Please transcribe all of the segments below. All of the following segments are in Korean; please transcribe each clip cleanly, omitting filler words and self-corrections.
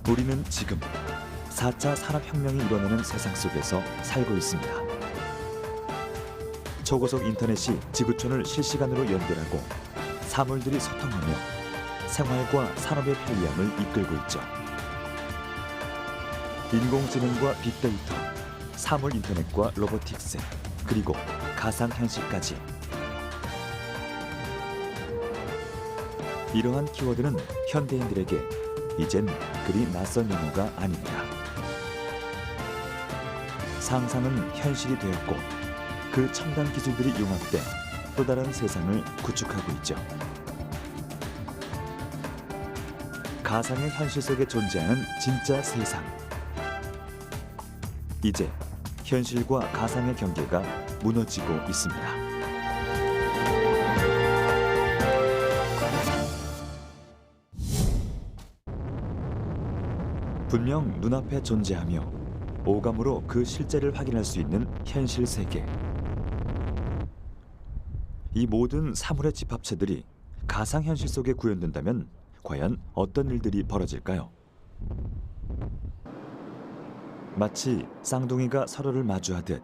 우리는 지금 4차 산업혁명이 이뤄내는 세상 속에서 살고 있습니다. 초고속 인터넷이 지구촌을 실시간으로 연결하고 사물들이 소통하며 생활과 산업의 편리함을 이끌고 있죠. 인공지능과 빅데이터, 사물 인터넷과 로보틱스, 그리고 가상현실까지. 이러한 키워드는 현대인들에게 이젠 그리 낯선 용어가 아닙니다. 상상은 현실이 되었고 그 첨단 기술들이 융합돼 또 다른 세상을 구축하고 있죠. 가상의 현실 속에 존재하는 진짜 세상. 이제 현실과 가상의 경계가 무너지고 있습니다. 분명 눈앞에 존재하며 오감으로 그 실제를 확인할 수 있는 현실 세계. 이 모든 사물의 집합체들이 가상현실 속에 구현된다면 과연 어떤 일들이 벌어질까요? 마치 쌍둥이가 서로를 마주하듯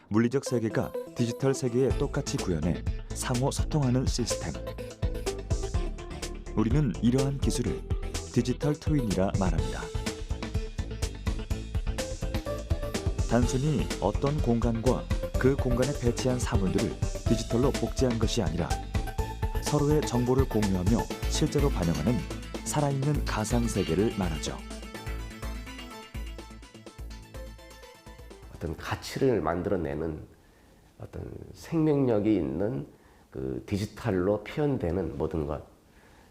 물리적 세계가 디지털 세계에 똑같이 구현해 상호 소통하는 시스템. 우리는 이러한 기술을 디지털 트윈이라 말합니다. 단순히 어떤 공간과 그 공간에 배치한 사물들을 디지털로 복제한 것이 아니라 서로의 정보를 공유하며 실제로 반영하는 살아있는 가상 세계를 말하죠. 어떤 가치를 만들어내는 어떤 생명력이 있는 그 디지털로 표현되는 모든 것.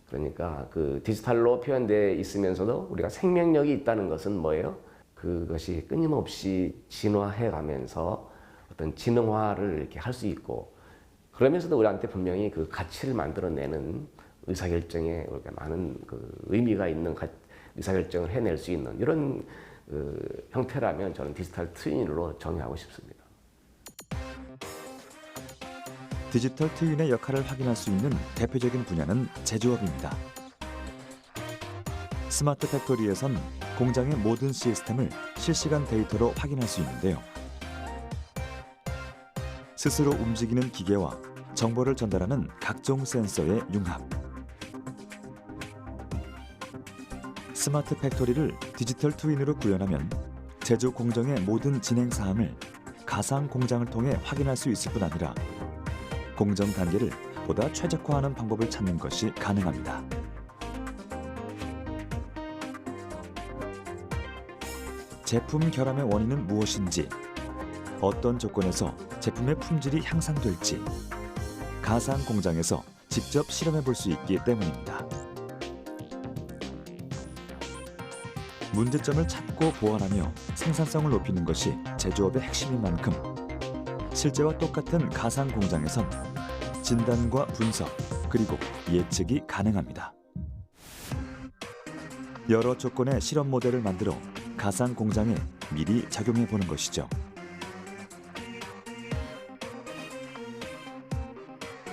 그러니까 그 디지털로 표현되어 있으면서도 우리가 생명력이 있다는 것은 뭐예요? 그것이 끊임없이 진화해 가면서 어떤 지능화를 이렇게 할 수 있고, 그러면서도 우리한테 분명히 그 가치를 만들어내는 의사결정에 우리가 많은 그 의미가 있는 의사결정을 해낼 수 있는 이런 그 형태라면 저는 디지털 트윈으로 정의하고 싶습니다. 디지털 트윈의 역할을 확인할 수 있는 대표적인 분야는 제조업입니다. 스마트 팩토리에선 공장의 모든 시스템을 실시간 데이터로 확인할 수 있는데요. 스스로 움직이는 기계와 정보를 전달하는 각종 센서의 융합. 스마트 팩토리를 디지털 트윈으로 구현하면 제조 공정의 모든 진행 사항을 가상 공장을 통해 확인할 수 있을 뿐 아니라 공정 단계를 보다 최적화하는 방법을 찾는 것이 가능합니다. 제품 결함의 원인은 무엇인지, 어떤 조건에서 제품의 품질이 향상될지 가상 공장에서 직접 실험해 볼 수 있기 때문입니다. 문제점을 찾고 보완하며 생산성을 높이는 것이 제조업의 핵심인 만큼 실제와 똑같은 가상 공장에선 진단과 분석 그리고 예측이 가능합니다. 여러 조건의 실험 모델을 만들어 가상 공장에 미리 적용해 보는 것이죠.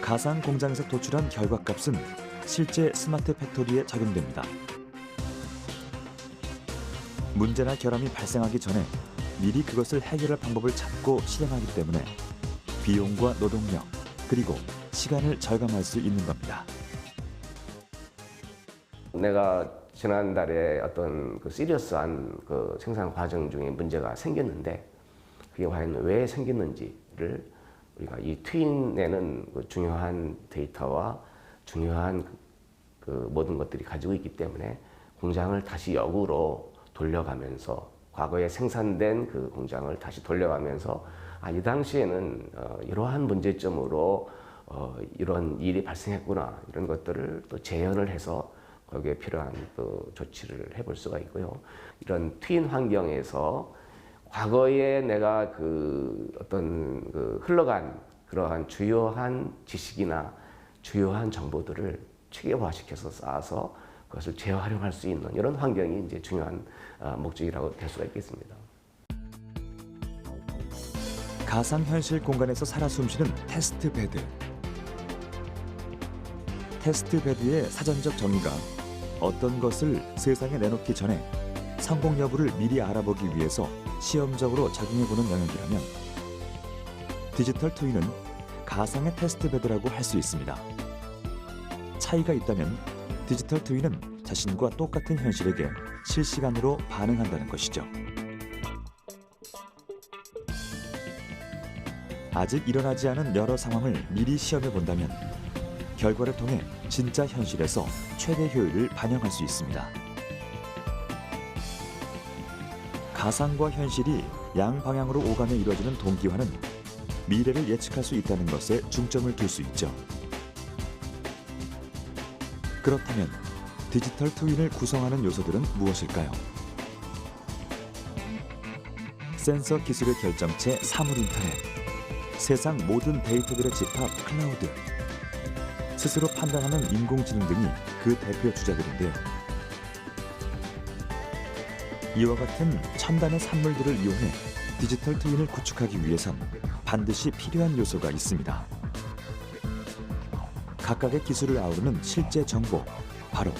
가상 공장에서 도출한 결과값은 실제 스마트 팩토리에 적용됩니다. 문제나 결함이 발생하기 전에 미리 그것을 해결할 방법을 찾고 실행하기 때문에 비용과 노동력 그리고 시간을 절감할 수 있는 겁니다. 내가 지난달에 어떤 그 시리어스한 그 생산 과정 중에 문제가 생겼는데 그게 과연 왜 생겼는지를 우리가 이 트윈에는 그 중요한 데이터와 중요한 그 모든 것들이 가지고 있기 때문에 공장을 다시 역으로 돌려가면서 과거에 생산된 그 공장을 다시 돌려가면서 이 당시에는 이러한 문제점으로 이런 일이 발생했구나 이런 것들을 또 재현을 해서 거기에 필요한 또 조치를 해볼 수가 있고요. 이런 트윈 환경에서 과거에 내가 그 어떤 그 흘러간 그러한 주요한 지식이나 주요한 정보들을 체계화시켜서 쌓아서 그것을 재활용할 수 있는 이런 환경이 이제 중요한 목적이라고 될 수가 있겠습니다. 가상현실 공간에서 살아 숨쉬는 테스트 베드. 테스트 베드의 사전적 정의가 어떤 것을 세상에 내놓기 전에 성공 여부를 미리 알아보기 위해서 시험적으로 적용해보는 영역이라면 디지털 트윈은 가상의 테스트베드라고 할 수 있습니다. 차이가 있다면 디지털 트윈은 자신과 똑같은 현실에게 실시간으로 반응한다는 것이죠. 아직 일어나지 않은 여러 상황을 미리 시험해 본다면 결과를 통해 진짜 현실에서 최대 효율을 반영할 수 있습니다. 가상과 현실이 양방향으로 오가며 이루어지는 동기화는 미래를 예측할 수 있다는 것에 중점을 둘 수 있죠. 그렇다면 디지털 트윈을 구성하는 요소들은 무엇일까요? 센서 기술의 결정체 사물인터넷, 세상 모든 데이터들의 집합 클라우드, 스스로 판단하는 인공지능 등이 그 대표 주자들인데요. 이와 같은 첨단의 산물들을 이용해 디지털 트윈을 구축하기 위해선 반드시 필요한 요소가 있습니다. 각각의 기술을 아우르는 실제 정보, 바로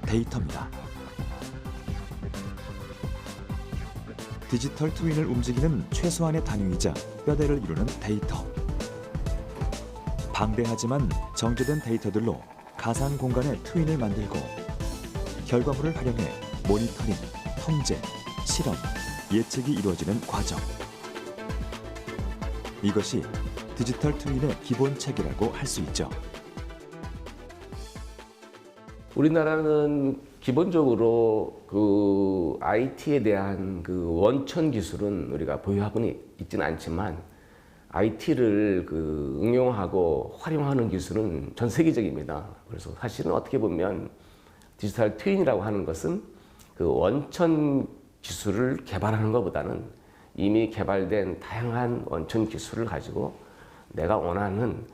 데이터입니다. 디지털 트윈을 움직이는 최소한의 단위이자 뼈대를 이루는 데이터. 방대하지만 정제된 데이터들로 가상 공간의 트윈을 만들고 결과물을 활용해 모니터링, 통제, 실험, 예측이 이루어지는 과정. 이것이 디지털 트윈의 기본 체계라고 할 수 있죠. 우리나라는 기본적으로 그 IT에 대한 그 원천 기술은 우리가 보유하고 있지는 않지만 IT를 그 응용하고 활용하는 기술은 전 세계적입니다. 그래서 사실은 어떻게 보면 디지털 트윈이라고 하는 것은 그 원천 기술을 개발하는 것보다는 이미 개발된 다양한 원천 기술을 가지고 내가 원하는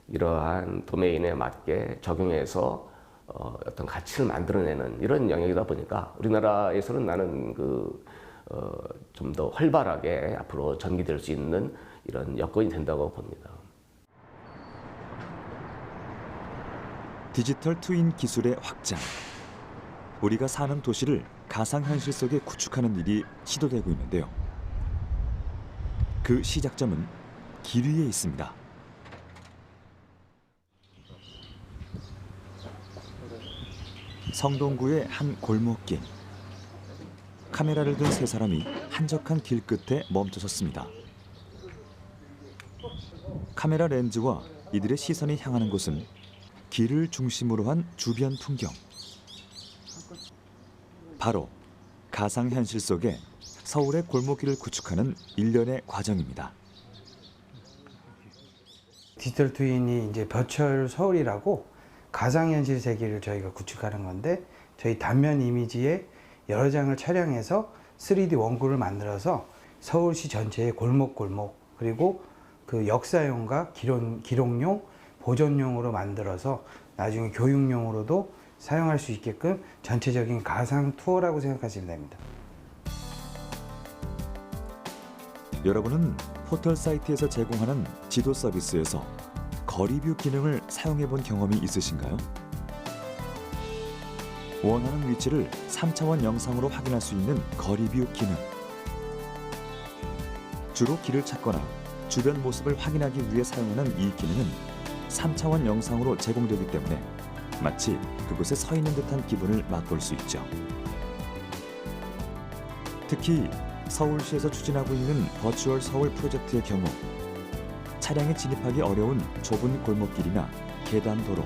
이러한 도메인에 맞게 적용해서 어떤 가치를 만들어내는 이런 영역이다 보니까 우리나라에서는 나는 좀 더 활발하게 앞으로 전개될 수 있는 이런 여건이 된다고 봅니다. 디지털 트윈 기술의 확장. 우리가 사는 도시를 가상현실 속에 구축하는 일이 시도되고 있는데요. 그 시작점은 길 위에 있습니다. 성동구의 한 골목길. 카메라를 든 세 사람이 한적한 길 끝에 멈춰섰습니다. 카메라 렌즈와 이들의 시선이 향하는 곳은 길을 중심으로 한 주변 풍경. 바로 가상현실 속에 서울의 골목길을 구축하는 일련의 과정입니다. 디지털 트윈이 이제 버추얼 서울이라고 가상현실 세계를 저희가 구축하는 건데, 저희 단면 이미지에 여러 장을 촬영해서 3D 원고를 만들어서 서울시 전체의 골목골목, 그리고 그 역사용과 기록용, 보존용으로 만들어서 나중에 교육용으로도 사용할 수 있게끔 전체적인 가상 투어라고 생각하시면 됩니다. 여러분은 포털 사이트에서 제공하는 지도 서비스에서 거리뷰 기능을 사용해 본 경험이 있으신가요? 원하는 위치를 3차원 영상으로 확인할 수 있는 거리뷰 기능. 주로 길을 찾거나 주변 모습을 확인하기 위해 사용하는 이 기능은 3차원 영상으로 제공되기 때문에 마치 그곳에 서 있는 듯한 기분을 맛볼 수 있죠. 특히 서울시에서 추진하고 있는 버추얼 서울 프로젝트의 경우 차량이 진입하기 어려운 좁은 골목길이나 계단 도로,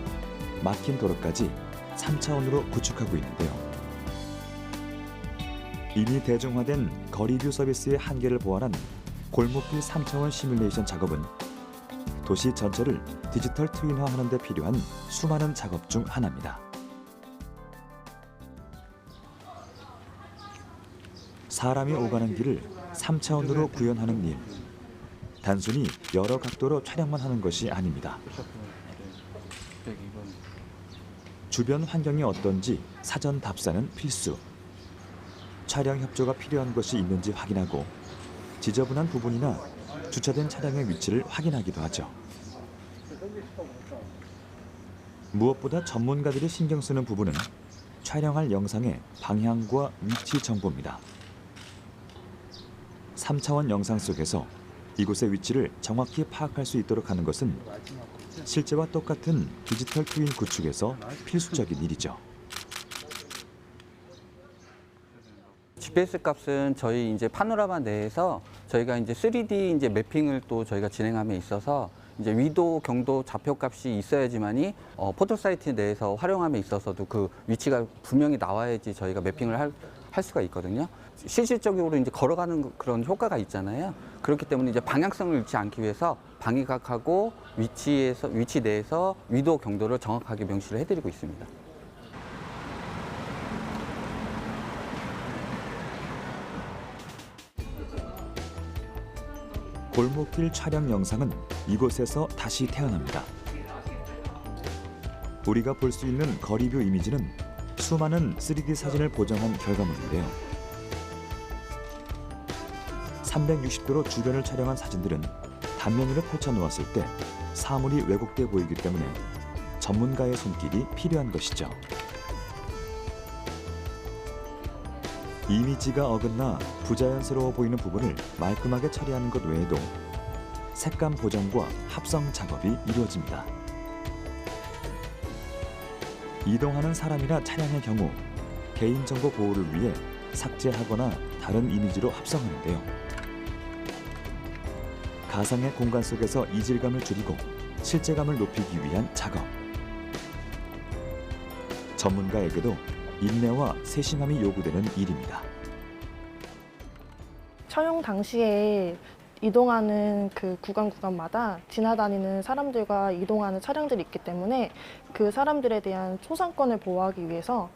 막힌 도로까지 3차원으로 구축하고 있는데요. 이미 대중화된 거리뷰 서비스의 한계를 보완한 골목길 3차원 시뮬레이션 작업은 도시 전체를 디지털 트윈화하는 데 필요한 수많은 작업 중 하나입니다. 사람이 오가는 길을 3차원으로 구현하는 일. 단순히 여러 각도로 촬영만 하는 것이 아닙니다. 주변 환경이 어떤지 사전 답사는 필수. 촬영 협조가 필요한 것이 있는지 확인하고 지저분한 부분이나 주차된 차량의 위치를 확인하기도 하죠. 무엇보다 전문가들이 신경 쓰는 부분은 촬영할 영상의 방향과 위치 정보입니다. 3차원 영상 속에서 이곳의 위치를 정확히 파악할 수 있도록 하는 것은 실제와 똑같은 디지털 트윈 구축에서 필수적인 일이죠. GPS 값은 저희 이제 파노라마 내에서 저희가 이제 3D 이제 매핑을 또 저희가 진행함에 있어서 이제 위도, 경도 좌표 값이 있어야지만이 포털 사이트 내에서 활용함에 있어서도 그 위치가 분명히 나와야지 저희가 매핑을 할 수가 있거든요. 실질적으로 이제 걸어가는 그런 효과가 있잖아요. 그렇기 때문에 이제 방향성을 잃지 않기 위해서 방위각하고 위치 내에서 위도, 경도를 정확하게 명시를 해드리고 있습니다. 골목길 촬영 영상은 이곳에서 다시 태어납니다. 우리가 볼 수 있는 거리뷰 이미지는 수많은 3D 사진을 보정한 결과물인데요. 360도로 주변을 촬영한 사진들은 단면으로 펼쳐놓았을 때 사물이 왜곡돼 보이기 때문에 전문가의 손길이 필요한 것이죠. 이미지가 어긋나 부자연스러워 보이는 부분을 말끔하게 처리하는 것 외에도 색감 보정과 합성 작업이 이루어집니다. 이동하는 사람이나 차량의 경우 개인정보 보호를 위해 삭제하거나 다른 이미지로 합성하는데요. 가상의 공간 속에서 이질감을 줄이고 실제감을 높이기 위한 작업. 전문가에게도 인내와 세심함이 요구되는 일입니다. 촬영 당시에 이동하는 그 구간마다 지나다니는 사람들과 이동하는 차량들이 있기 때문에 그 사람들에 대한 초상권을 보호하기 위해서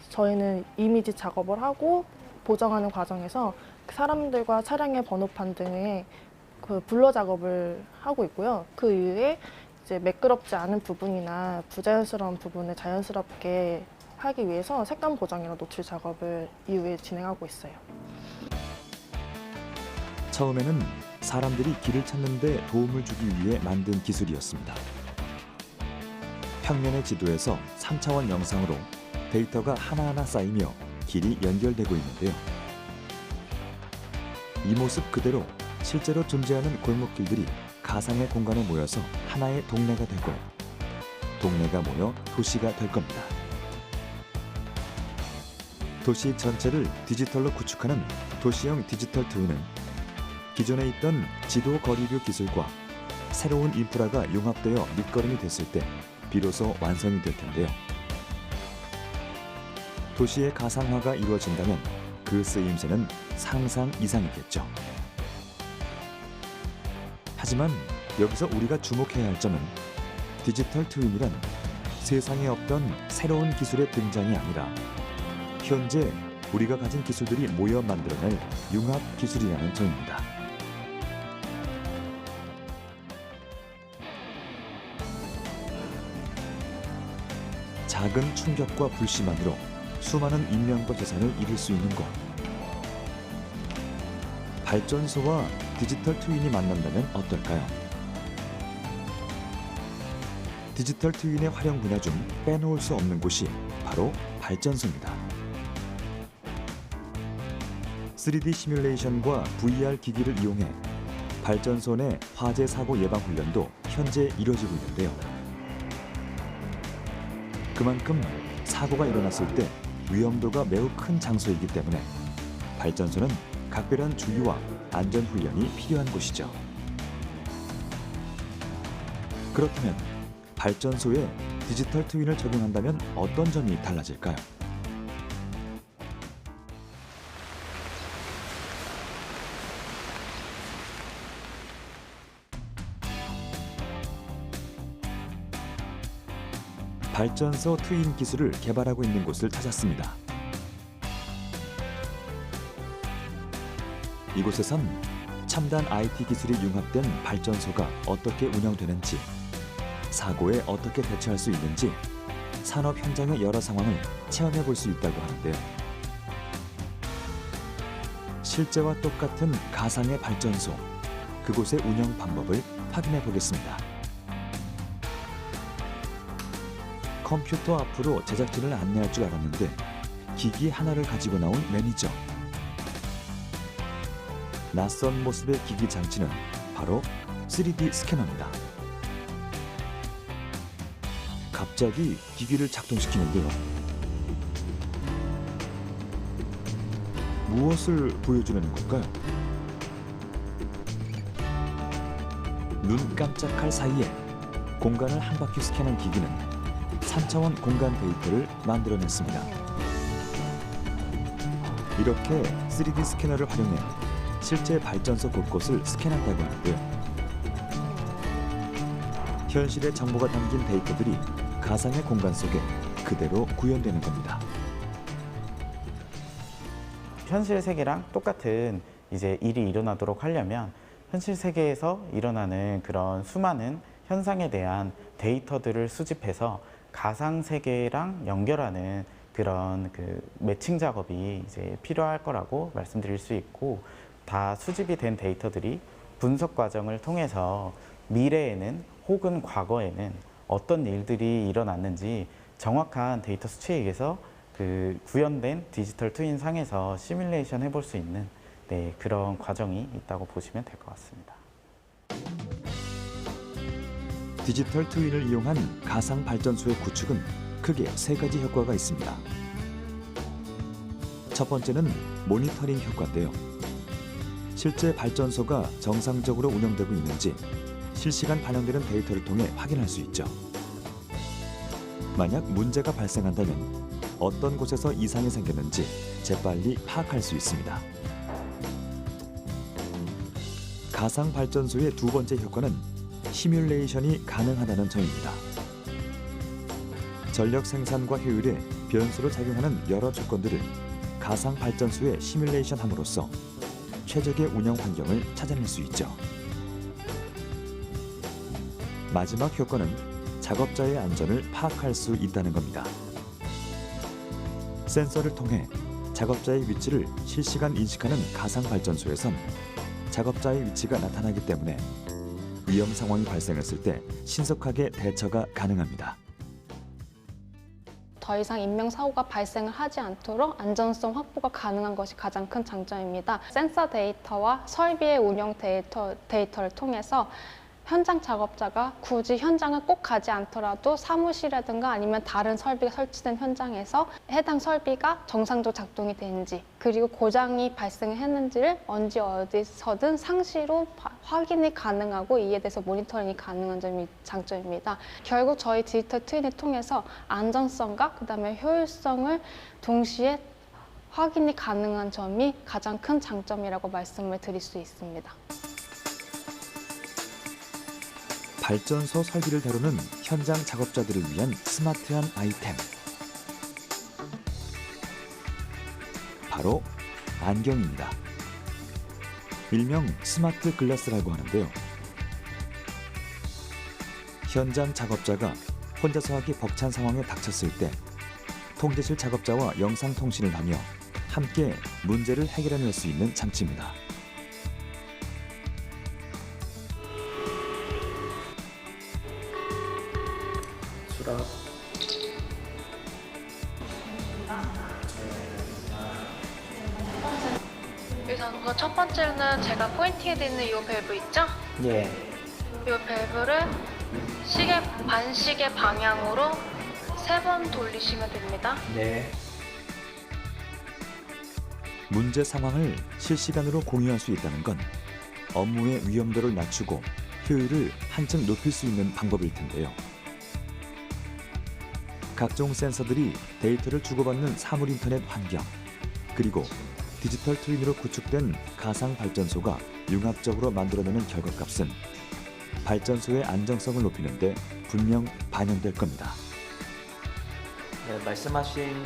저희는 이미지 작업을 하고 보정하는 과정에서 그 사람들과 차량의 번호판 등의 그 블러 작업을 하고 있고요. 그 이후에 이제 매끄럽지 않은 부분이나 부자연스러운 부분을 자연스럽게 하기 위해서 색감 보정이나 노출 작업을 이후에 진행하고 있어요. 처음에는 사람들이 길을 찾는 데 도움을 주기 위해 만든 기술이었습니다. 평면의 지도에서 3차원 영상으로 데이터가 하나하나 쌓이며 길이 연결되고 있는데요. 이 모습 그대로 실제로 존재하는 골목길들이 가상의 공간에 모여서 하나의 동네가 되고 동네가 모여 도시가 될 겁니다. 도시 전체를 디지털로 구축하는 도시형 디지털 트윈은 기존에 있던 지도 거리뷰 기술과 새로운 인프라가 융합되어 밑거름이 됐을 때 비로소 완성이 될 텐데요. 도시의 가상화가 이루어진다면 그 쓰임새는 상상 이상이겠죠. 하지만 여기서 우리가 주목해야 할 점은 디지털 트윈이란 세상에 없던 새로운 기술의 등장이 아니라 현재 우리가 가진 기술들이 모여 만들어낼 융합 기술이라는 점입니다. 작은 충격과 불씨만으로 수많은 인명과 재산을 잃을 수 있는 곳. 발전소와 디지털 트윈이 만난다면 어떨까요? 디지털 트윈의 활용 분야 중 빼놓을 수 없는 곳이 바로 발전소입니다. 3D 시뮬레이션과 VR 기기를 이용해 발전소 내 화재 사고 예방 훈련도 현재 이루어지고 있는데요. 그만큼 사고가 일어났을 때 위험도가 매우 큰 장소이기 때문에 발전소는 각별한 주의와 안전 훈련이 필요한 곳이죠. 그렇다면 발전소에 디지털 트윈을 적용한다면 어떤 점이 달라질까요? 발전소 트윈 기술을 개발하고 있는 곳을 찾았습니다. 이곳에선 첨단 IT 기술이 융합된 발전소가 어떻게 운영되는지, 사고에 어떻게 대처할 수 있는지 산업 현장의 여러 상황을 체험해 볼 수 있다고 하는데요. 실제와 똑같은 가상의 발전소, 그곳의 운영 방법을 확인해 보겠습니다. 컴퓨터 앞으로 제작진을 안내할 줄 알았는데 기기 하나를 가지고 나온 매니저. 낯선 모습의 기기 장치는 바로 3D 스캐너입니다. 갑자기 기기를 작동시키는데요. 무엇을 보여주는 걸까요? 눈 깜짝할 사이에 공간을 한 바퀴 스캔한 기기는 3차원 공간 데이터를 만들어냈습니다. 이렇게 3D 스캐너를 활용해 실제 발전소 곳곳을 스캔한다고 하는데요. 현실의 정보가 담긴 데이터들이 가상의 공간 속에 그대로 구현되는 겁니다. 현실 세계랑 똑같은 이제 일이 일어나도록 하려면 현실 세계에서 일어나는 그런 수많은 현상에 대한 데이터들을 수집해서 가상 세계랑 연결하는 그런 그 매칭 작업이 이제 필요할 거라고 말씀드릴 수 있고, 다 수집이 된 데이터들이 분석 과정을 통해서 미래에는 혹은 과거에는 어떤 일들이 일어났는지 정확한 데이터 수치에 의해서 그 구현된 디지털 트윈 상에서 시뮬레이션 해볼 수 있는 그런 과정이 있다고 보시면 될 것 같습니다. 디지털 트윈을 이용한 가상 발전소의 구축은 크게 3가지 효과가 있습니다. 첫 번째는 모니터링 효과인데요. 실제 발전소가 정상적으로 운영되고 있는지 실시간 반영되는 데이터를 통해 확인할 수 있죠. 만약 문제가 발생한다면 어떤 곳에서 이상이 생겼는지 재빨리 파악할 수 있습니다. 가상 발전소의 두 번째 효과는 시뮬레이션이 가능하다는 점입니다. 전력 생산과 효율에 변수로 작용하는 여러 조건들을 가상 발전소에 시뮬레이션함으로써 최적의 운영 환경을 찾아낼 수 있죠. 마지막 효과는 작업자의 안전을 파악할 수 있다는 겁니다. 센서를 통해 작업자의 위치를 실시간 인식하는 가상 발전소에선 작업자의 위치가 나타나기 때문에 위험 상황이 발생했을 때 신속하게 대처가 가능합니다. 더 이상 인명사고가 발생을 하지 않도록 안전성 확보가 가능한 것이 가장 큰 장점입니다. 센서 데이터와 설비의 운영 데이터를 통해서 현장 작업자가 굳이 현장을 꼭 가지 않더라도 사무실이라든가 아니면 다른 설비가 설치된 현장에서 해당 설비가 정상적으로 작동이 되는지, 그리고 고장이 발생했는지를 언제 어디서든 상시로 확인이 가능하고 이에 대해서 모니터링이 가능한 점이 장점입니다. 결국 저희 디지털 트윈을 통해서 안전성과 그다음에 효율성을 동시에 확인이 가능한 점이 가장 큰 장점이라고 말씀을 드릴 수 있습니다. 발전소 설비를 다루는 현장 작업자들을 위한 스마트한 아이템. 바로 안경입니다. 일명 스마트 글라스라고 하는데요. 현장 작업자가 혼자서 하기 벅찬 상황에 닥쳤을 때 통제실 작업자와 영상 통신을 하며 함께 문제를 해결해낼 수 있는 장치입니다. 우선 첫 번째는 제가 포인트해드리는 이 밸브 있죠? 예. 이 밸브를 반시계 방향으로 3번 돌리시면 됩니다. 네. 문제 상황을 실시간으로 공유할 수 있다는 건 업무의 위험도를 낮추고 효율을 한층 높일 수 있는 방법일 텐데요. 각종 센서들이 데이터를 주고받는 사물 인터넷 환경, 그리고 디지털 트윈으로 구축된 가상 발전소가 융합적으로 만들어내는 결과값은 발전소의 안정성을 높이는 데 분명 반영될 겁니다. 네, 말씀하신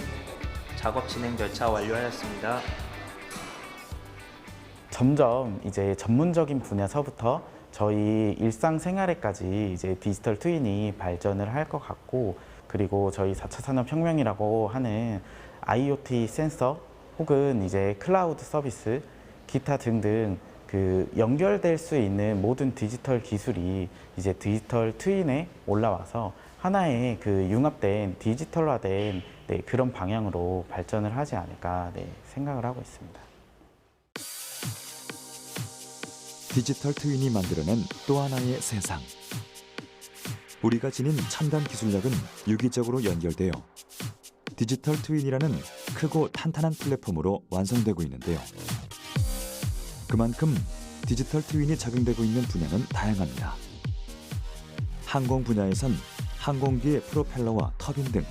작업 진행 절차 완료하였습니다. 점점 이제 전문적인 분야서부터 저희 일상생활에까지 이제 디지털 트윈이 발전을 할 것 같고, 그리고 저희 4차 산업혁명이라고 하는 IoT 센서 혹은 이제 클라우드 서비스, 기타 등등 그 연결될 수 있는 모든 디지털 기술이 이제 디지털 트윈에 올라와서 하나의 그 융합된 디지털화된 네, 그런 방향으로 발전을 하지 않을까 네, 생각을 하고 있습니다. 디지털 트윈이 만들어낸 또 하나의 세상. 우리가 지닌 첨단 기술력은 유기적으로 연결되어 디지털 트윈이라는 크고 탄탄한 플랫폼으로 완성되고 있는데요. 그만큼 디지털 트윈이 적용되고 있는 분야는 다양합니다. 항공 분야에선 항공기의 프로펠러와 터빈 등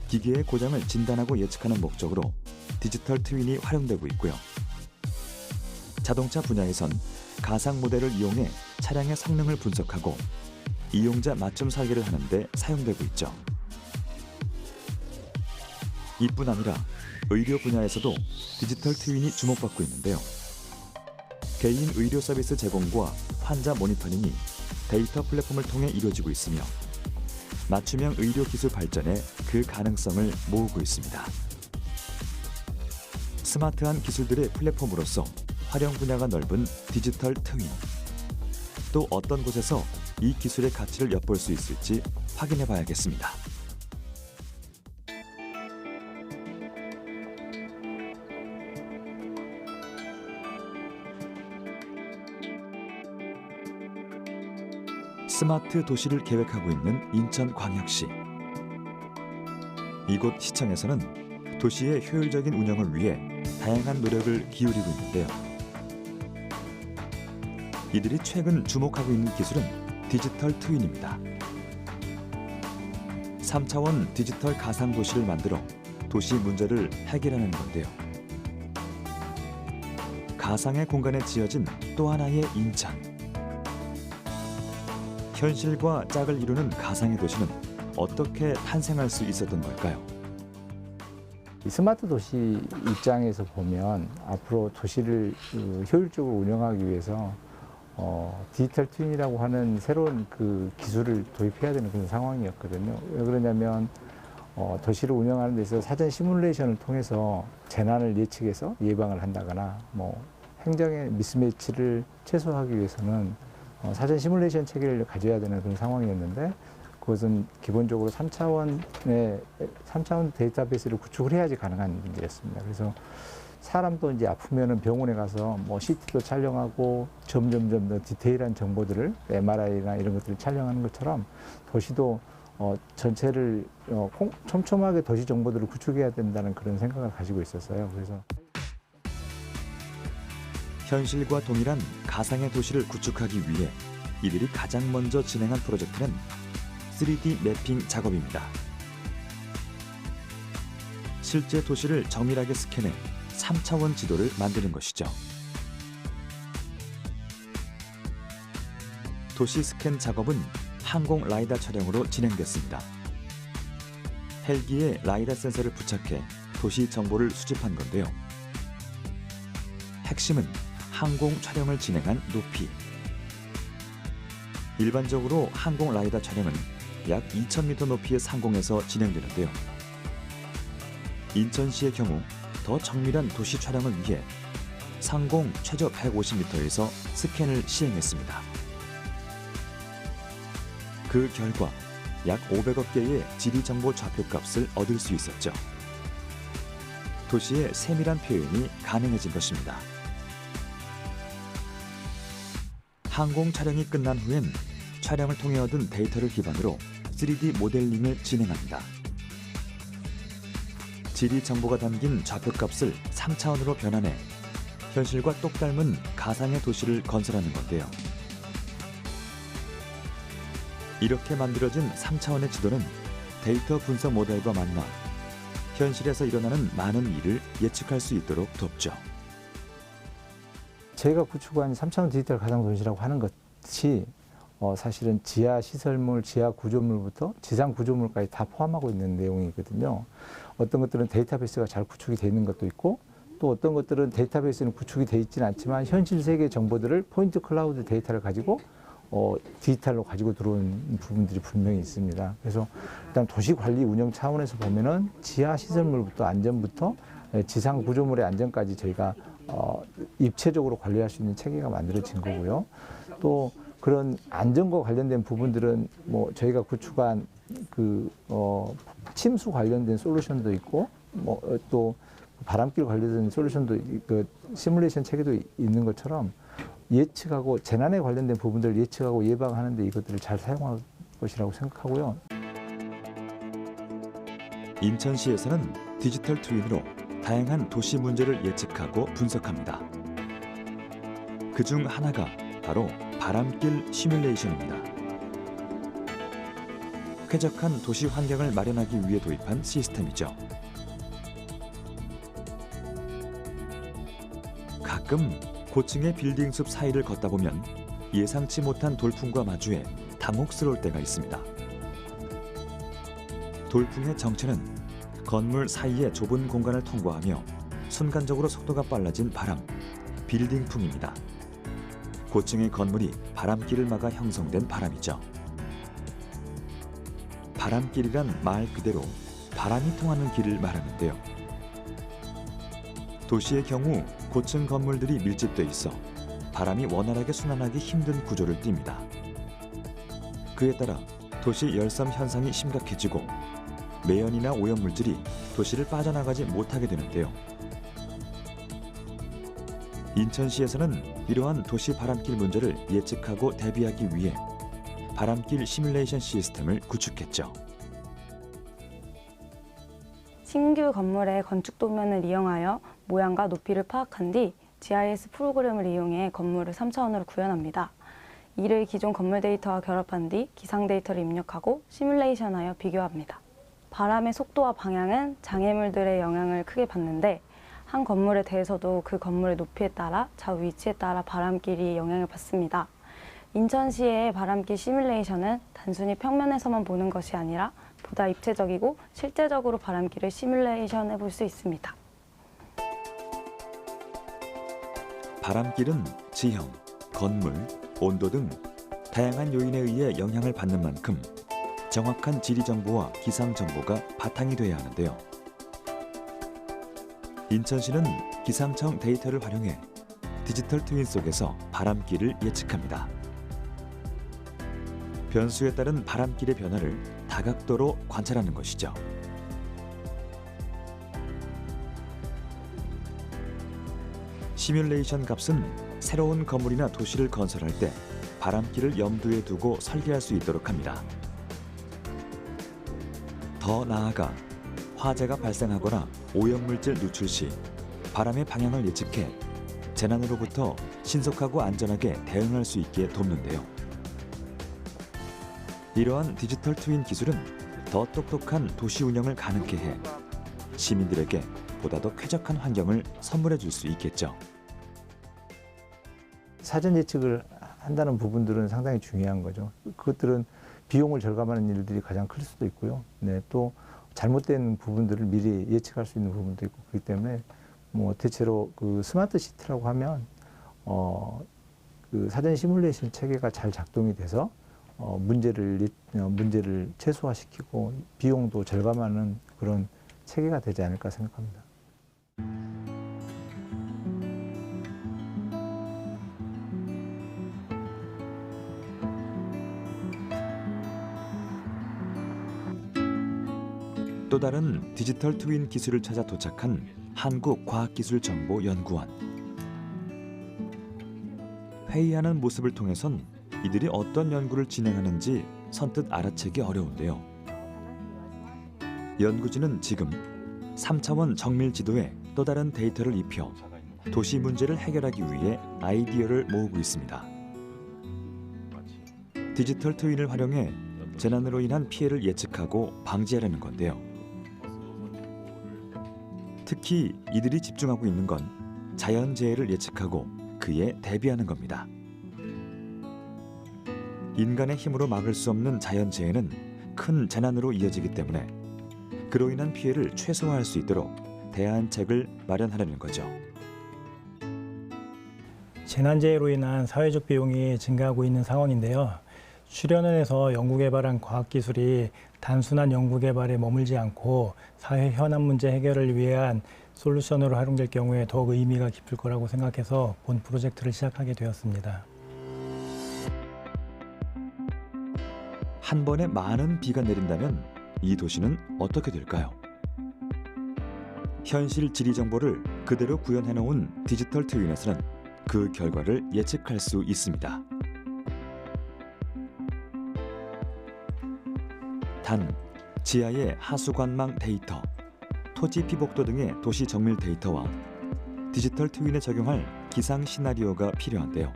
기계의 고장을 진단하고 예측하는 목적으로 디지털 트윈이 활용되고 있고요. 자동차 분야에선 가상 모델을 이용해 차량의 성능을 분석하고 이용자 맞춤 설계를 하는 데 사용되고 있죠. 이뿐 아니라 의료 분야에서도 디지털 트윈이 주목받고 있는데요. 개인 의료 서비스 제공과 환자 모니터링이 데이터 플랫폼을 통해 이루어지고 있으며 맞춤형 의료 기술 발전에 그 가능성을 모으고 있습니다. 스마트한 기술들의 플랫폼으로서 활용 분야가 넓은 디지털 트윈. 또 어떤 곳에서 이 기술의 가치를 엿볼 수 있을지 확인해 봐야겠습니다. 스마트 도시를 계획하고 있는 인천광역시. 이곳 시청에서는 도시의 효율적인 운영을 위해 다양한 노력을 기울이고 있는데요. 이들이 최근 주목하고 있는 기술은 디지털 트윈입니다. 3차원 디지털 가상 도시를 만들어 도시 문제를 해결하는 건데요. 가상의 공간에 지어진 또 하나의 인천. 현실과 짝을 이루는 가상의 도시는 어떻게 탄생할 수 있었던 걸까요? 이 스마트 도시 입장에서 보면 앞으로 도시를 효율적으로 운영하기 위해서 디지털 트윈이라고 하는 새로운 그 기술을 도입해야 되는 그런 상황이었거든요. 왜 그러냐면 도시를 운영하는 데 있어서 사전 시뮬레이션을 통해서 재난을 예측해서 예방을 한다거나 뭐 행정의 미스매치를 최소화하기 위해서는 사전 시뮬레이션 체계를 가져야 되는 그런 상황이었는데 그것은 기본적으로 3차원 데이터베이스를 구축을 해야지 가능한 문제였습니다. 그래서 사람도 이제 아프면은 병원에 가서 뭐 CT도 촬영하고 점점점 더 디테일한 정보들을 MRI나 이런 것들을 촬영하는 것처럼 도시도 전체를 촘촘하게 도시 정보들을 구축해야 된다는 그런 생각을 가지고 있었어요. 그래서 현실과 동일한 가상의 도시를 구축하기 위해 이들이 가장 먼저 진행한 프로젝트는 3D 매핑 작업입니다. 실제 도시를 정밀하게 스캔해 3차원 지도를 만드는 것이죠. 도시 스캔 작업은 항공 라이다 촬영으로 진행됐습니다. 헬기에 라이다 센서를 부착해 도시 정보를 수집한 건데요. 핵심은 항공 촬영을 진행한 높이. 일반적으로 항공 라이다 촬영은 약 2,000m 높이의 상공에서 진행되는데요. 인천시의 경우 더 정밀한 도시 촬영을 위해 상공 최저 150m에서 스캔을 시행했습니다. 그 결과 약 500억 개의 지리정보 좌표값을 얻을 수 있었죠. 도시의 세밀한 표현이 가능해진 것입니다. 항공 촬영이 끝난 후엔 촬영을 통해 얻은 데이터를 기반으로 3D 모델링을 진행합니다. 지리 정보가 담긴 좌표값을 3차원으로 변환해 현실과 똑 닮은 가상의 도시를 건설하는 건데요. 이렇게 만들어진 3차원의 지도는 데이터 분석 모델과 만나 현실에서 일어나는 많은 일을 예측할 수 있도록 돕죠. 저희가 구축한 3차원 디지털 가상 도시라고 하는 것이 사실은 지하 시설물, 지하 구조물부터 지상 구조물까지 다 포함하고 있는 내용이거든요. 어떤 것들은 데이터베이스가 잘 구축이 되어 있는 것도 있고 또 어떤 것들은 데이터베이스는 구축이 되어 있지는 않지만 현실 세계 정보들을 포인트 클라우드 데이터를 가지고 디지털로 가지고 들어온 부분들이 분명히 있습니다. 그래서 일단 도시 관리 운영 차원에서 보면은 지하 시설물부터 안전부터 지상 구조물의 안전까지 저희가 입체적으로 관리할 수 있는 체계가 만들어진 거고요. 또 그런 안전과 관련된 부분들은 뭐 저희가 구축한 침수 관련된 솔루션도 있고 또 바람길 관련된 솔루션도 시뮬레이션 체계도 있는 것처럼 예측하고 재난에 관련된 부분들을 예측하고 예방하는데 이것들을 잘 사용할 것이라고 생각하고요. 인천시에서는 디지털 트윈으로 다양한 도시 문제를 예측하고 분석합니다. 그중 하나가 바로 바람길 시뮬레이션입니다. 쾌적한 도시 환경을 마련하기 위해 도입한 시스템이죠. 가끔 고층의 빌딩 숲 사이를 걷다 보면 예상치 못한 돌풍과 마주해 당혹스러울 때가 있습니다. 돌풍의 정체는 건물 사이의 좁은 공간을 통과하며 순간적으로 속도가 빨라진 바람, 빌딩풍입니다. 고층의 건물이 바람길을 막아 형성된 바람이죠. 바람길이란 말 그대로 바람이 통하는 길을 말하는데요. 도시의 경우 고층 건물들이 밀집돼 있어 바람이 원활하게 순환하기 힘든 구조를 띱니다. 그에 따라 도시 열섬 현상이 심각해지고 매연이나 오염물질이 도시를 빠져나가지 못하게 되는데요. 인천시에서는 이러한 도시 바람길 문제를 예측하고 대비하기 위해 바람길 시뮬레이션 시스템을 구축했죠. 신규 건물의 건축 도면을 이용하여 모양과 높이를 파악한 뒤 GIS 프로그램을 이용해 건물을 3차원으로 구현합니다. 이를 기존 건물 데이터와 결합한 뒤 기상 데이터를 입력하고 시뮬레이션하여 비교합니다. 바람의 속도와 방향은 장애물들의 영향을 크게 받는데 한 건물에 대해서도 그 건물의 높이에 따라 좌우 위치에 따라 바람길이 영향을 받습니다. 인천시의 바람길 시뮬레이션은 단순히 평면에서만 보는 것이 아니라 보다 입체적이고 실제적으로 바람길을 시뮬레이션 해볼 수 있습니다. 바람길은 지형, 건물, 온도 등 다양한 요인에 의해 영향을 받는 만큼 정확한 지리 정보와 기상 정보가 바탕이 돼야 하는데요. 인천시는 기상청 데이터를 활용해 디지털 트윈 속에서 바람길을 예측합니다. 변수에 따른 바람길의 변화를 다각도로 관찰하는 것이죠. 시뮬레이션 값은 새로운 건물이나 도시를 건설할 때 바람길을 염두에 두고 설계할 수 있도록 합니다. 더 나아가 화재가 발생하거나 오염물질 누출 시 바람의 방향을 예측해 재난으로부터 신속하고 안전하게 대응할 수 있게 돕는데요. 이러한 디지털 트윈 기술은 더 똑똑한 도시 운영을 가능케 해 시민들에게 보다 더 쾌적한 환경을 선물해 줄 수 있겠죠. 사전 예측을 한다는 부분들은 상당히 중요한 거죠. 그것들은 비용을 절감하는 일들이 가장 클 수도 있고요. 네, 또 잘못된 부분들을 미리 예측할 수 있는 부분도 있고 그렇기 때문에 대체로 그 스마트 시티라고 하면 그 사전 시뮬레이션 체계가 잘 작동이 돼서 문제를 최소화시키고 비용도 절감하는 그런 체계가 되지 않을까 생각합니다. 또 다른 디지털 트윈 기술을 찾아 도착한 한국과학기술정보연구원. 회의하는 모습을 통해선 이들이 어떤 연구를 진행하는지 선뜻 알아채기 어려운데요. 연구진은 지금 3차원 정밀 지도에 또 다른 데이터를 입혀 도시 문제를 해결하기 위해 아이디어를 모으고 있습니다. 디지털 트윈을 활용해 재난으로 인한 피해를 예측하고 방지하려는 건데요. 특히 이들이 집중하고 있는 건 자연재해를 예측하고 그에 대비하는 겁니다. 인간의 힘으로 막을 수 없는 자연재해는 큰 재난으로 이어지기 때문에 그로 인한 피해를 최소화할 수 있도록 대안책을 마련하려는 거죠. 재난재해로 인한 사회적 비용이 증가하고 있는 상황인데요. 수련원에서 연구개발한 과학기술이 단순한 연구개발에 머물지 않고 사회 현안 문제 해결을 위한 솔루션으로 활용될 경우에 더욱 의미가 깊을 거라고 생각해서 본 프로젝트를 시작하게 되었습니다. 한 번에 많은 비가 내린다면 이 도시는 어떻게 될까요? 현실 지리 정보를 그대로 구현해 놓은 디지털 트윈에서는 그 결과를 예측할 수 있습니다. 단, 지하의 하수관망 데이터, 토지 피복도 등의 도시 정밀 데이터와 디지털 트윈에 적용할 기상 시나리오가 필요한데요.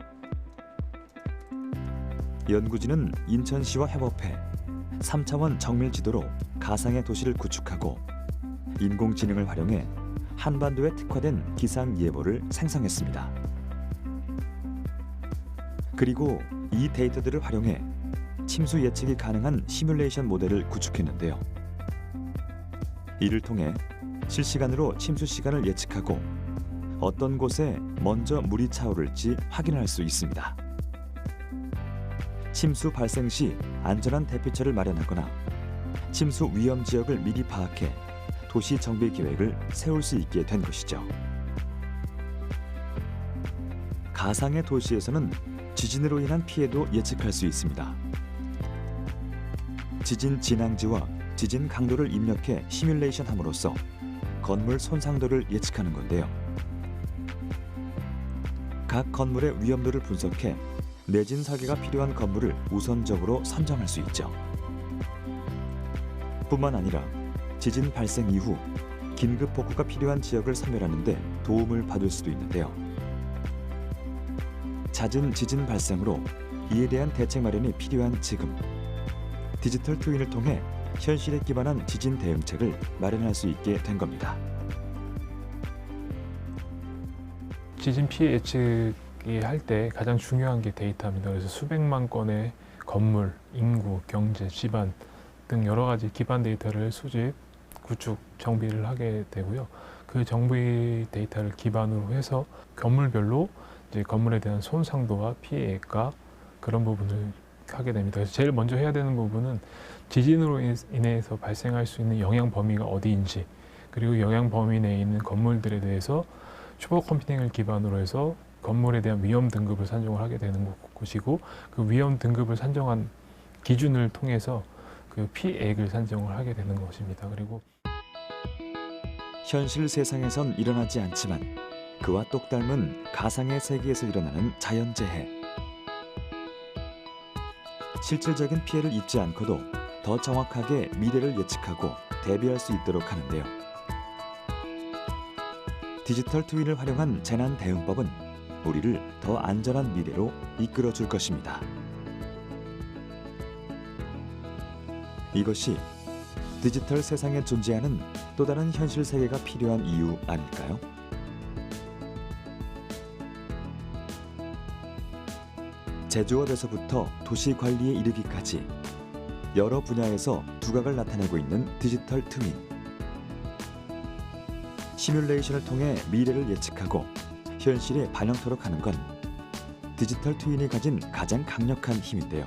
연구진은 인천시와 협업해 3차원 정밀 지도로 가상의 도시를 구축하고 인공지능을 활용해 한반도에 특화된 기상 예보를 생성했습니다. 그리고 이 데이터들을 활용해 침수 예측이 가능한 시뮬레이션 모델을 구축했는데요. 이를 통해 실시간으로 침수 시간을 예측하고 어떤 곳에 먼저 물이 차오를지 확인할 수 있습니다. 침수 발생 시 안전한 대피처를 마련하거나 침수 위험 지역을 미리 파악해 도시 정비 계획을 세울 수 있게 된 것이죠. 가상의 도시에서는 지진으로 인한 피해도 예측할 수 있습니다. 지진 진앙지와 지진 강도를 입력해 시뮬레이션함으로써 건물 손상도를 예측하는 건데요. 각 건물의 위험도를 분석해 내진 설계가 필요한 건물을 우선적으로 선정할 수 있죠. 뿐만 아니라 지진 발생 이후 긴급 복구가 필요한 지역을 소멸하는 데 도움을 받을 수도 있는데요. 잦은 지진 발생으로 이에 대한 대책 마련이 필요한 지금, 디지털 트윈을 통해 현실에 기반한 지진 대응책을 마련할 수 있게 된 겁니다. 지진 피해 예측이 할 때 가장 중요한 게 데이터입니다. 그래서 수백만 건의 건물, 인구, 경제, 집안 등 여러 가지 기반 데이터를 수집, 구축, 정비를 하게 되고요. 그 정비 데이터를 기반으로 해서 건물별로 이제 건물에 대한 손상도와 피해가 그런 부분을 하게 됩니다. 그래서 제일 먼저 해야 되는 부분은 지진으로 인해서 발생할 수 있는 영향 범위가 어디인지, 그리고 영향 범위 내에 있는 건물들에 대해서 슈퍼컴퓨팅을 기반으로 해서 건물에 대한 위험 등급을 산정을 하게 되는 것이고, 그 위험 등급을 산정한 기준을 통해서 그 피해액을 산정을 하게 되는 것입니다. 그리고 현실 세상에선 일어나지 않지만 그와 똑 닮은 가상의 세계에서 일어나는 자연재해. 실질적인 피해를 입지 않고도 더 정확하게 미래를 예측하고 대비할 수 있도록 하는데요. 디지털 트윈을 활용한 재난 대응법은 우리를 더 안전한 미래로 이끌어 줄 것입니다. 이것이 디지털 세상에 존재하는 또 다른 현실 세계가 필요한 이유 아닐까요? 제조업에서부터 도시 관리에 이르기까지 여러 분야에서 두각을 나타내고 있는 디지털 트윈. 시뮬레이션을 통해 미래를 예측하고 현실에 반영토록 하는 건 디지털 트윈이 가진 가장 강력한 힘인데요.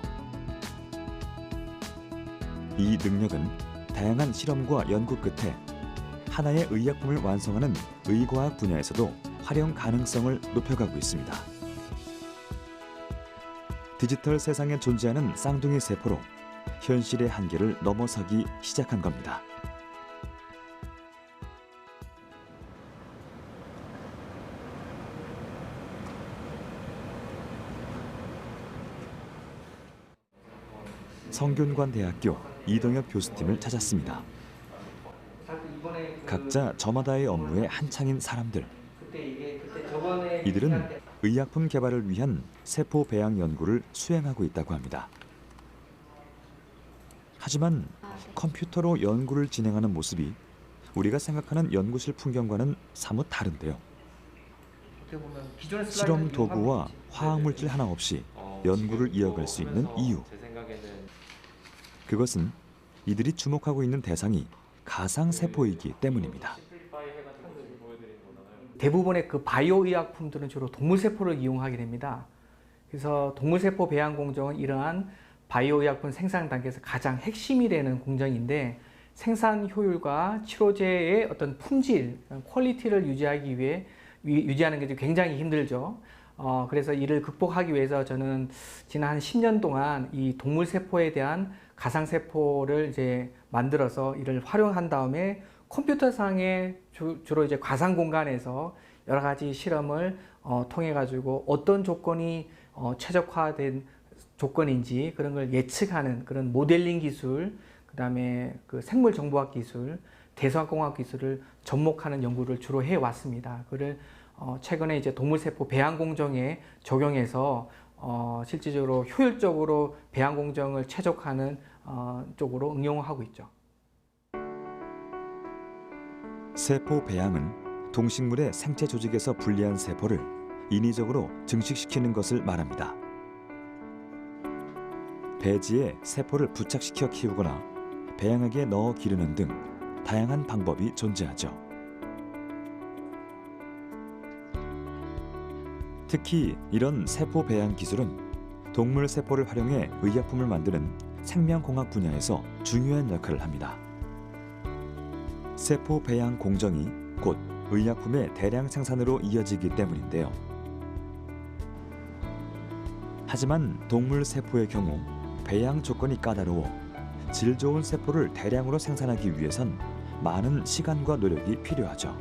이 능력은 다양한 실험과 연구 끝에 하나의 의약품을 완성하는 의과학 분야에서도 활용 가능성을 높여가고 있습니다. 디지털 세상에 존재하는 쌍둥이 세포로 현실의 한계를 넘어서기 시작한 겁니다. 성균관대학교 이동엽 교수팀을 찾았습니다. 각자 저마다의 업무에 한창인 사람들. 이들은 의약품 개발을 위한 세포 배양 연구를 수행하고 있다고 합니다. 하지만 컴퓨터로 연구를 진행하는 모습이 우리가 생각하는 연구실 풍경과는 사뭇 다른데요. 실험 도구와 화학물질 하나 없이 연구를 이어갈 수 있는 이유. 그것은 이들이 주목하고 있는 대상이 가상세포이기 때문입니다. 대부분의 그 바이오 의약품들은 주로 동물세포를 이용하게 됩니다. 그래서 동물세포 배양 공정은 이러한 바이오 의약품 생산 단계에서 가장 핵심이 되는 공정인데, 생산 효율과 치료제의 어떤 품질, 퀄리티를 유지하기 위해 유지하는 게 굉장히 힘들죠. 그래서 이를 극복하기 위해서 저는 지난 한 10년 동안 이 동물세포에 대한 가상세포를 이제 만들어서 이를 활용한 다음에 컴퓨터상에 주로 이제 가상 공간에서 여러 가지 실험을 통해 가지고 어떤 조건이 최적화된 조건인지 그런 걸 예측하는 그런 모델링 기술, 그다음에 그 생물 정보학 기술, 대사공학 기술을 접목하는 연구를 주로 해 왔습니다. 그를 최근에 이제 동물세포 배양 공정에 적용해서 실질적으로 효율적으로 배양 공정을 최적화하는 쪽으로 응용하고 있죠. 세포 배양은 동식물의 생체 조직에서 분리한 세포를 인위적으로 증식시키는 것을 말합니다. 배지에 세포를 부착시켜 키우거나 배양액에 넣어 기르는 등 다양한 방법이 존재하죠. 특히 이런 세포 배양 기술은 동물 세포를 활용해 의약품을 만드는 생명공학 분야에서 중요한 역할을 합니다. 세포 배양 공정이 곧 의약품의 대량 생산으로 이어지기 때문인데요. 하지만 동물 세포의 경우 배양 조건이 까다로워 질 좋은 세포를 대량으로 생산하기 위해선 많은 시간과 노력이 필요하죠.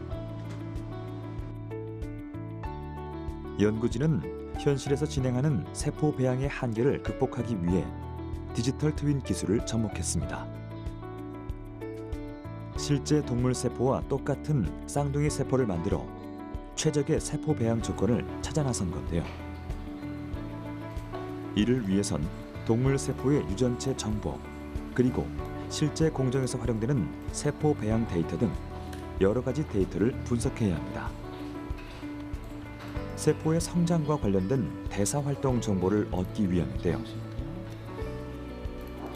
연구진은 현실에서 진행하는 세포 배양의 한계를 극복하기 위해 디지털 트윈 기술을 접목했습니다. 실제 동물 세포와 똑같은 쌍둥이 세포를 만들어 최적의 세포 배양 조건을 찾아 나선 건데요. 이를 위해선 동물 세포의 유전체 정보, 그리고 실제 공정에서 활용되는 세포 배양 데이터 등 여러 가지 데이터를 분석해야 합니다. 세포의 성장과 관련된 대사 활동 정보를 얻기 위함인데요.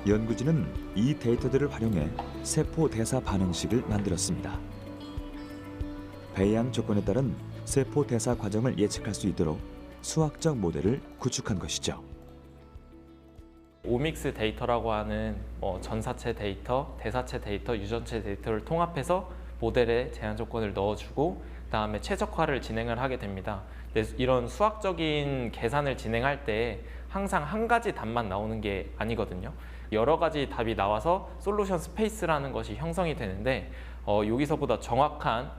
연구진은 이 데이터들을 활용해 세포 대사 반응식을 만들었습니다. 배양 조건에 따른 세포 대사 과정을 예측할 수 있도록 수학적 모델을 구축한 것이죠. 오믹스 데이터라고 하는 전사체 데이터, 대사체 데이터, 유전체 데이터를 통합해서 모델에 제한 조건을 넣어주고 그다음에 최적화를 진행을 하게 됩니다. 이런 수학적인 계산을 진행할 때 항상 한 가지 답만 나오는 게 아니거든요. 여러 가지 답이 나와서 솔루션 스페이스라는 것이 형성이 되는데 여기서보다 정확한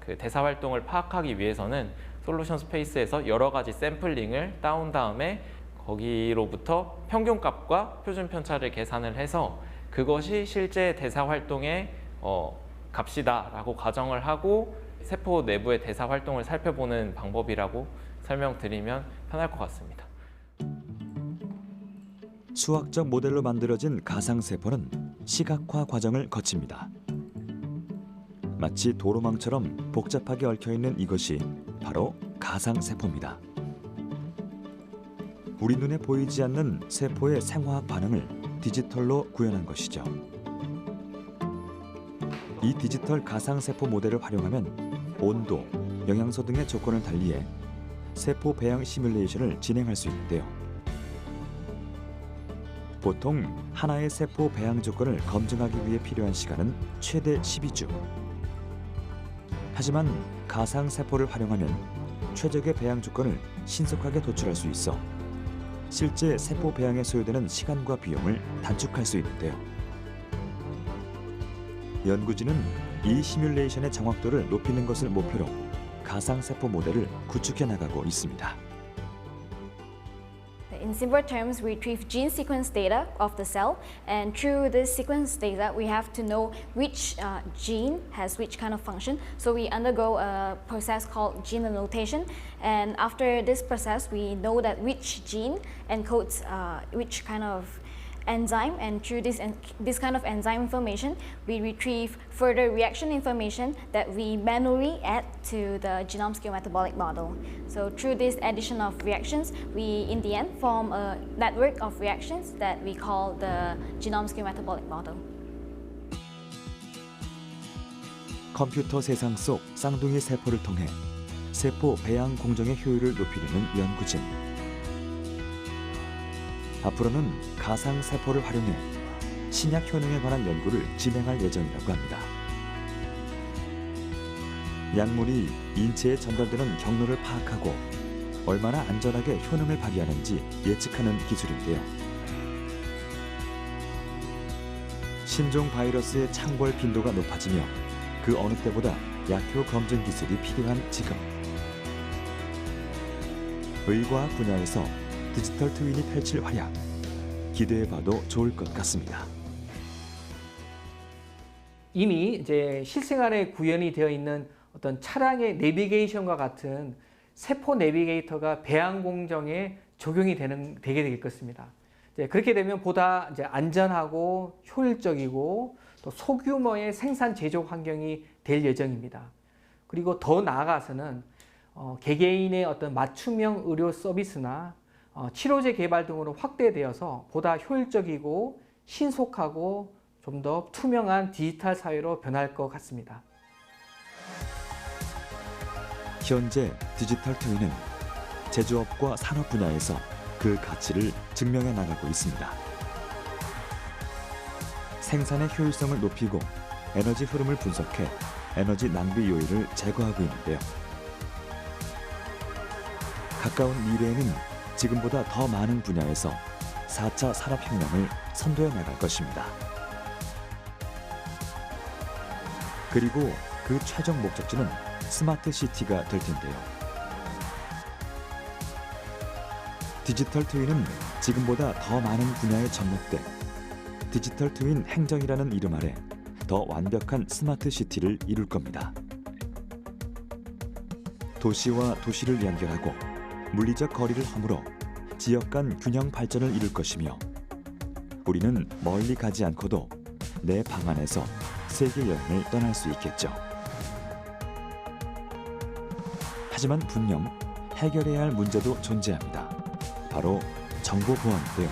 그 대사 활동을 파악하기 위해서는 솔루션 스페이스에서 여러 가지 샘플링을 따온 다음에 거기로부터 평균값과 표준 편차를 계산을 해서 그것이 실제 대사 활동의 값이다라고 가정을 하고 세포 내부의 대사 활동을 살펴보는 방법이라고 설명드리면 편할 것 같습니다. 수학적 모델로 만들어진 가상세포는 시각화 과정을 거칩니다. 마치 도로망처럼 복잡하게 얽혀있는 이것이 바로 가상세포입니다. 우리 눈에 보이지 않는 세포의 생화학 반응을 디지털로 구현한 것이죠. 이 디지털 가상세포 모델을 활용하면 온도, 영양소 등의 조건을 달리해 세포 배양 시뮬레이션을 진행할 수 있는데요. 보통 하나의 세포 배양 조건을 검증하기 위해 필요한 시간은 최대 12주. 하지만 가상세포를 활용하면 최적의 배양 조건을 신속하게 도출할 수 있어 실제 세포 배양에 소요되는 시간과 비용을 단축할 수 있는데요. 연구진은 이 시뮬레이션의 정확도를 높이는 것을 목표로 가상세포 모델을 구축해 나가고 있습니다. In simple terms, we retrieve gene sequence data of the cell, and through this sequence data, we have to know which gene has which kind of function. So we undergo a process called gene annotation, and after this process, we know that which gene encodes which kind of enzyme, and through this kind of enzyme information, we retrieve further reaction information that we manually add to the genome scale metabolic model. So through this addition of reactions, we in the end form a network of reactions that we call the genome scale metabolic model. 컴퓨터 세상 속 쌍둥이 세포를 통해 세포 배양 공정의 효율을 높이려는 연구진. 앞으로는 가상세포를 활용해 신약 효능에 관한 연구를 진행할 예정이라고 합니다. 약물이 인체에 전달되는 경로를 파악하고 얼마나 안전하게 효능을 발휘하는지 예측하는 기술인데요. 신종 바이러스의 창궐 빈도가 높아지며 그 어느 때보다 약효 검증 기술이 필요한 지금, 의과학 분야에서 디지털 트윈이 펼칠 활약, 기대해봐도 좋을 것 같습니다. 이미 이제 실생활에 구현이 되어 있는 어떤 차량의 내비게이션과 같은 세포 내비게이터가 배양 공정에 적용이 되게 될 것입니다. 이제 그렇게 되면 보다 이제 안전하고 효율적이고 또 소규모의 생산 제조 환경이 될 예정입니다. 그리고 더 나아가서는 개개인의 어떤 맞춤형 의료 서비스나 치료제 개발 등으로 확대되어서 보다 효율적이고 신속하고 좀 더 투명한 디지털 사회로 변할 것 같습니다. 현재 디지털 트윈은 제조업과 산업 분야에서 그 가치를 증명해 나가고 있습니다. 생산의 효율성을 높이고 에너지 흐름을 분석해 에너지 낭비 요인을 제거하고 있는데요. 가까운 미래에는 지금보다 더 많은 분야에서 4차 산업혁명을 선도해 나갈 것입니다. 그리고 그 최종 목적지는 스마트 시티가 될 텐데요. 디지털 트윈은 지금보다 더 많은 분야에 접목돼 디지털 트윈 행정이라는 이름 아래 더 완벽한 스마트 시티를 이룰 겁니다. 도시와 도시를 연결하고 물리적 거리를 허물어 지역 간 균형 발전을 이룰 것이며, 우리는 멀리 가지 않고도 내 방 안에서 세계 여행을 떠날 수 있겠죠. 하지만 분명 해결해야 할 문제도 존재합니다. 바로 정보 보안인데요.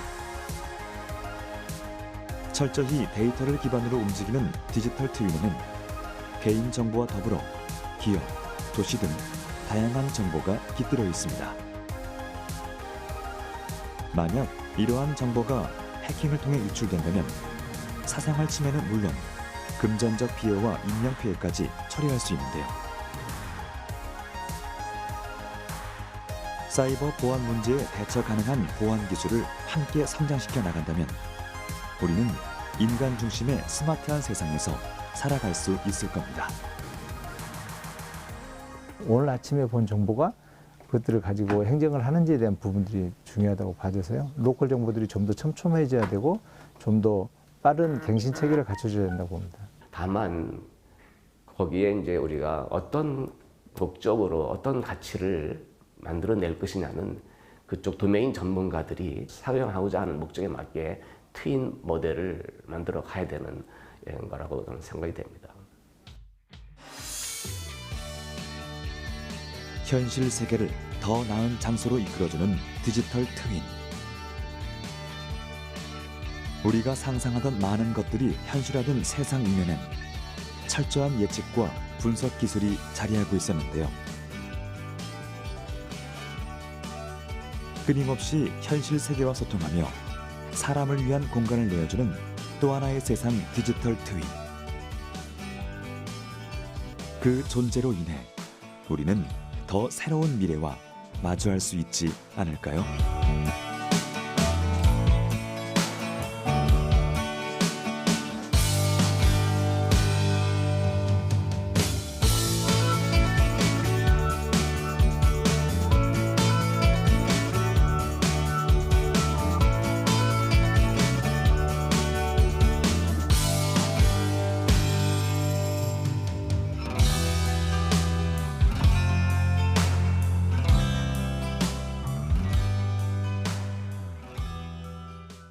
철저히 데이터를 기반으로 움직이는 디지털 트윈에는 개인 정보와 더불어 기업, 도시 등 다양한 정보가 깃들어 있습니다. 만약 이러한 정보가 해킹을 통해 유출된다면 사생활 침해는 물론 금전적 피해와 인명 피해까지 처리할 수 있는데요. 사이버 보안 문제에 대처 가능한 보안 기술을 함께 성장시켜 나간다면 우리는 인간 중심의 스마트한 세상에서 살아갈 수 있을 겁니다. 오늘 아침에 본 정보가 그것들을 가지고 행정을 하는지에 대한 부분들이 중요하다고 봐져서요. 로컬 정보들이 좀 더 촘촘해져야 되고 좀 더 빠른 갱신 체계를 갖춰줘야 된다고 봅니다. 다만 거기에 이제 우리가 어떤 목적으로 어떤 가치를 만들어낼 것이냐는 그쪽 도메인 전문가들이 사용하고자 하는 목적에 맞게 트윈 모델을 만들어 가야 되는 거라고 저는 생각이 됩니다. 현실 세계를 더 나은 장소로 이끌어주는 디지털 트윈. 우리가 상상하던 많은 것들이 현실화된 세상 이면엔 철저한 예측과 분석 기술이 자리하고 있었는데요. 끊임없이 현실 세계와 소통하며 사람을 위한 공간을 내어주는 또 하나의 세상 디지털 트윈. 그 존재로 인해 우리는 더 새로운 미래와 마주할 수 있지 않을까요?